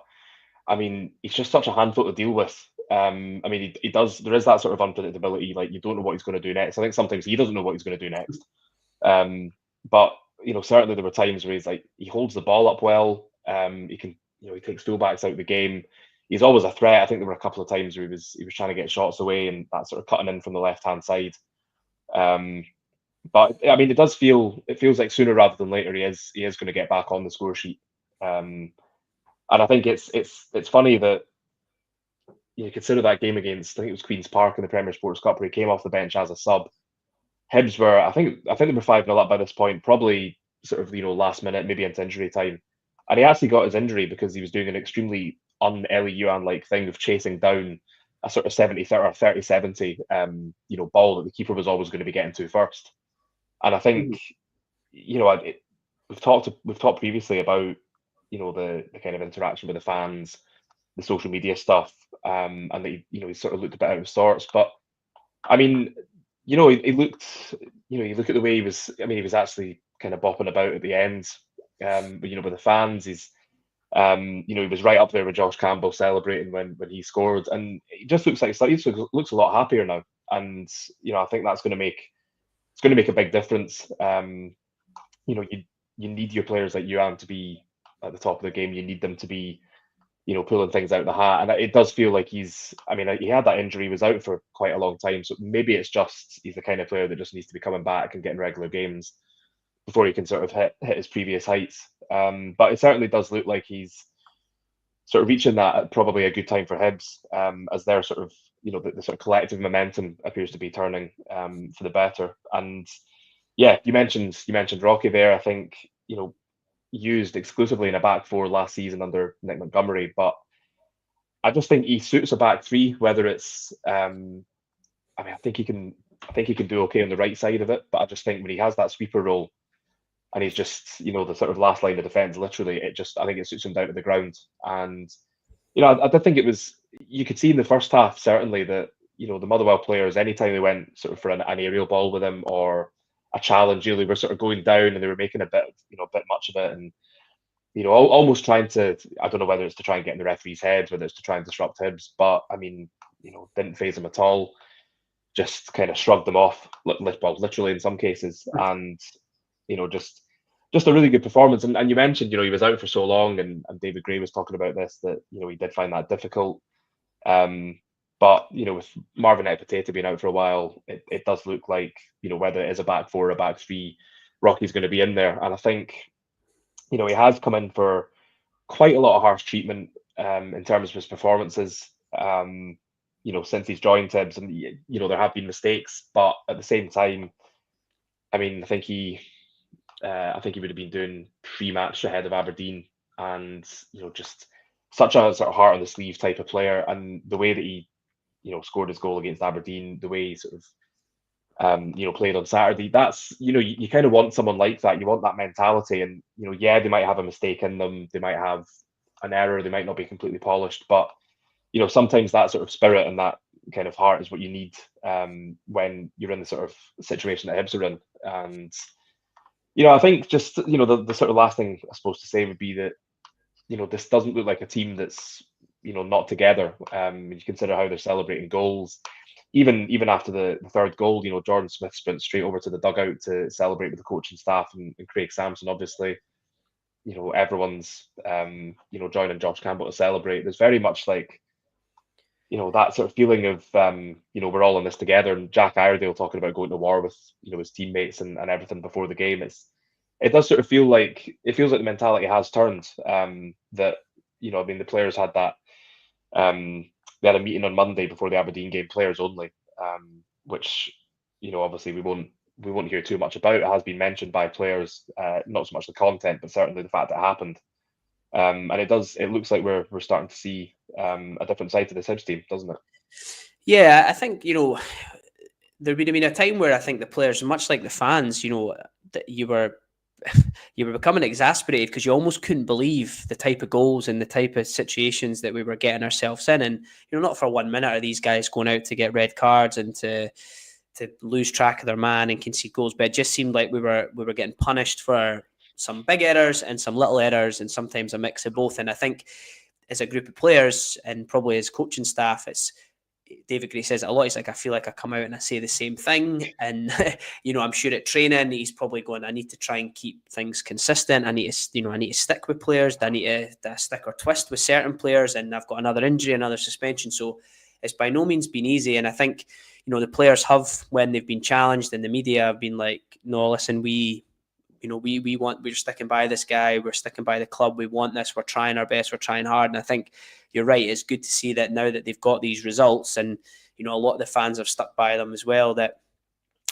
I mean, he's just such a handful to deal with. I mean, he does. There is that sort of unpredictability. Like, you don't know what he's going to do next. I think sometimes he doesn't know what he's going to do next. But you know, certainly there were times where he holds the ball up well. He can, you know, he takes fullbacks out of the game. He's always a threat. I think there were a couple of times where he was trying to get shots away, and that sort of cutting in from the left hand side. But I mean, it feels like sooner rather than later he is going to get back on the score sheet. And I think it's funny that you consider that game against, I think it was Queen's Park in the Premier Sports Cup, where he came off the bench as a sub. Hibs were, I think they were 5-0 up by this point, probably sort of, you know, last minute, maybe into injury time. And he actually got his injury because he was doing an extremely un-Ellie Yuan-like thing of chasing down a sort of 70-30 or 30-70 you know, ball that the keeper was always going to be getting to first. And I think, you know, we've talked previously about, you know, the kind of interaction with the fans, the social media stuff, and that he sort of looked a bit out of sorts. But I mean, you know, he looked, you know, you look at the way he was. I mean, he was actually kind of bopping about at the end. But you know, with the fans, he's, you know, he was right up there with Josh Campbell celebrating when he scored, and it just looks like he looks a lot happier now. And you know, I think that's going to make a big difference. You know, you need your players like Yuan to be at the top of the game. You need them to be, you know, pulling things out of the hat. And it does feel like he had that injury, was out for quite a long time. So maybe it's just he's the kind of player that just needs to be coming back and getting regular games before he can sort of hit his previous heights. But it certainly does look like he's sort of reaching that at probably a good time for Hibs, as their sort of, you know, the sort of collective momentum appears to be turning for the better. And yeah, you mentioned Rocky there. I think, you know, used exclusively in a back four last season under Nick Montgomery, but I just think he suits a back three. Whether it's, I mean, I think he can do okay on the right side of it, but I just think when he has that sweeper role, and he's just, you know, the sort of last line of defence, literally, I think it suits him down to the ground. And you know, I did think it was, you could see in the first half certainly that, you know, the Motherwell players, anytime they went sort of for an aerial ball with him or a challenge, really were sort of going down, and they were making a bit much of it, and you know, almost trying to, I don't know whether it's to try and get in the referee's head, whether it's to try and disrupt Hibs, but I mean, you know, didn't phase him at all. Just kind of shrugged them off, well, literally in some cases, and you know, just a really good performance. And you mentioned, you know, he was out for so long, and David Gray was talking about this, that, you know, he did find that difficult. But you know, with Marvin Ekpiteta being out for a while, it does look like, you know, whether it is a back four or a back three, Rocky's going to be in there. And I think, you know, he has come in for quite a lot of harsh treatment in terms of his performances. You know, since he's joined Hibs, and you know, there have been mistakes, but at the same time, I mean, I think he would have been doing pre-match ahead of Aberdeen, and you know, just such a sort of heart on the sleeve type of player. And the way that he, you know, scored his goal against Aberdeen, the way he sort of, you know, played on Saturday, that's, you know, you kind of want someone like that. You want that mentality, and you know, yeah, they might have a mistake in them, they might have an error, they might not be completely polished, but you know, sometimes that sort of spirit and that kind of heart is what you need when you're in the sort of situation that Hibs are in. And you know, I think just, you know, the sort of last thing I suppose to say would be that, you know, this doesn't look like a team that's, you know, not together. When you consider how they're celebrating goals, even after the third goal, Jordan Smith sprints straight over to the dugout to celebrate with the coaching staff, and Craig Sampson, obviously, everyone's joining Josh Campbell to celebrate. There's very much like, that sort of feeling of we're all in this together, and Jack Iredale talking about going to war with his teammates and everything before the game. It does sort of feel like the mentality has turned. That the players had that. They had a meeting on Monday before the Aberdeen game, players only, which obviously we won't hear too much about. It has been mentioned by players, not so much the content, but certainly the fact that it happened. And it looks like we're starting to see a different side to this Hibs team, doesn't it? Yeah, I think there would have been a time where I think the players, much like the fans, that you were becoming exasperated because you almost couldn't believe the type of goals and the type of situations that we were getting ourselves in. And not for 1 minute are these guys going out to get red cards and to lose track of their man and concede goals, but it just seemed like we were getting punished for some big errors and some little errors, and sometimes a mix of both. And I think as a group of players and probably as coaching staff, it's David Gray says it a lot. He's like, I feel like I come out and I say the same thing. And, I'm sure at training, he's probably going, I need to try and keep things consistent. I need to stick with players. I need to stick or twist with certain players. And I've got another injury, another suspension. So it's by no means been easy. And I think, the players have, when they've been challenged in the media, have been like, no, listen, we're sticking by this guy. We're sticking by the club. We want this. We're trying our best. We're trying hard. And I think you're right. It's good to see that now that they've got these results, and, a lot of the fans have stuck by them as well, that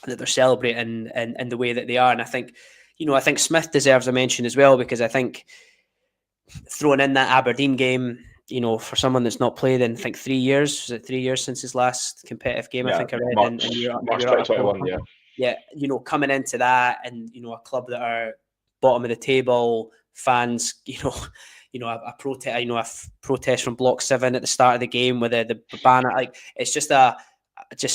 they're celebrating in the way that they are. And I think, I think Smith deserves a mention as well, because I think throwing in that Aberdeen game, for someone that's not played in, I think 3 years, was it 3 years since his last competitive game? Yeah, I think I read. March 2021, yeah. Yeah, coming into that, and, a club that are bottom of the table, fans, a protest from Block 7 at the start of the game with the banner. Like, it's just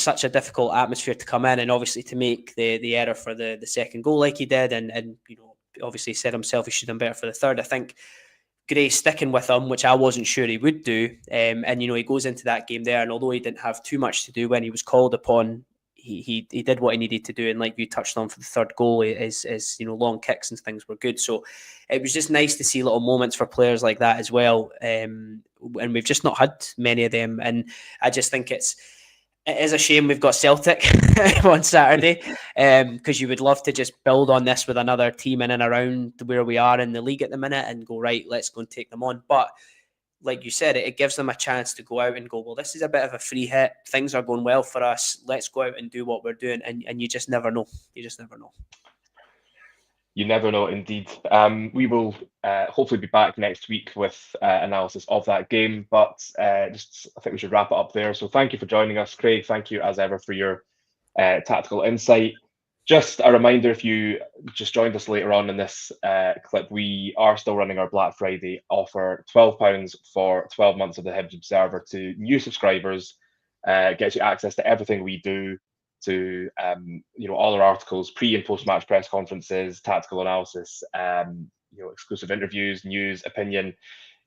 such a difficult atmosphere to come in, and obviously to make the error for the second goal like he did, and obviously said himself he should have done better for the third. I think Gray sticking with him, which I wasn't sure he would do, and he goes into that game there, and although he didn't have too much to do when he was called upon, he did what he needed to do, and like you touched on for the third goal, his long kicks and things were good. So it was just nice to see little moments for players like that as well, and we've just not had many of them. And I just think it is a shame we've got Celtic on Saturday, because you would love to just build on this with another team in and around where we are in the league at the minute and go, right, let's go and take them on. But like you said, it gives them a chance to go out and go, well, this is a bit of a free hit. Things are going well for us. Let's go out and do what we're doing. And you just never know. You just never know. You never know, indeed. We will hopefully be back next week with analysis of that game, but I think we should wrap it up there. So thank you for joining us, Craig. Thank you, as ever, for your tactical insight. Just a reminder, if you just joined us later on in this clip, we are still running our Black Friday offer, £12 for 12 months of the Hibs Observer to new subscribers. Gets you access to everything we do, to all our articles, pre and post match press conferences, tactical analysis, exclusive interviews, news, opinion,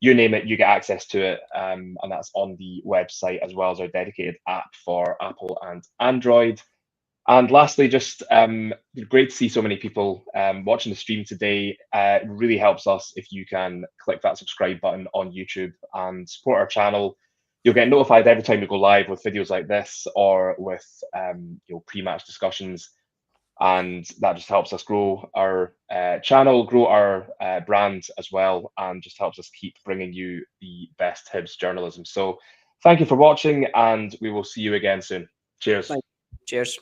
you name it, you get access to it, and that's on the website, as well as our dedicated app for Apple and Android. And lastly, just great to see so many people watching the stream today. It really helps us if you can click that subscribe button on YouTube and support our channel. You'll get notified every time we go live with videos like this, or with pre-match discussions, and that just helps us grow our channel, grow our brand as well, and just helps us keep bringing you the best Hibs journalism. So thank you for watching, and we will see you again soon. Cheers. Cheers.